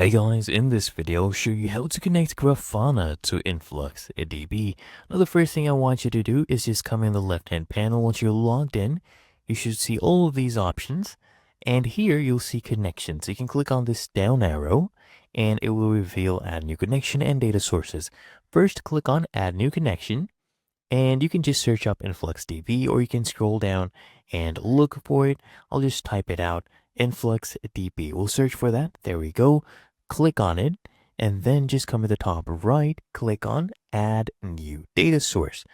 Hey guys, in this video I'll show you how to connect Grafana to InfluxDB. Now the first thing I want you to do is just come in the left hand panel. Once you're logged in, you should see all of these options, and here you'll see connections. You can click on this down arrow and it will reveal add new connection and data sources. First click on add new connection and you can just search up InfluxDB, or you can scroll down and look for it. I'll just type it out, InfluxDB. We'll search for that. There we go. Click on it, and then just come to the top right, click on add new data source.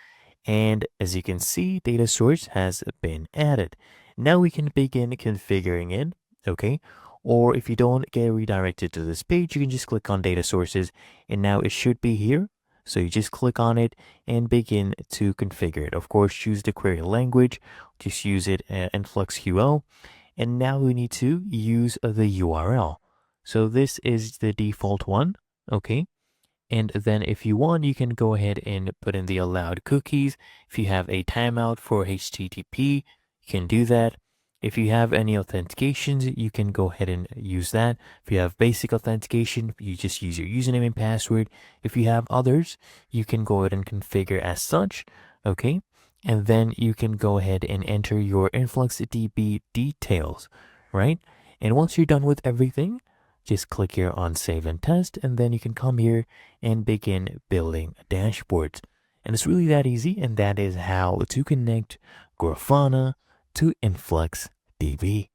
And as you can see, data source has been added. Now we can begin configuring it, okay? Or if you don't get redirected to this page, you can just click on data sources, and now it should be here. So you just click on it and begin to configure it. Of course, choose the query language, just use it InfluxQL. And now we need to use the URL. So this is the default one, okay? And then if you want, you can go ahead and put in the allowed cookies. If you have a timeout for HTTP, you can do that. If you have any authentications, you can go ahead and use that. If you have basic authentication, you just use your username and password. If you have others, you can go ahead and configure as such, okay? And then you can go ahead and enter your InfluxDB details, right? And once you're done with everything, just click here on save and test, and then you can come here and begin building dashboards. And it's really that easy, and that is how to connect Grafana to InfluxDB.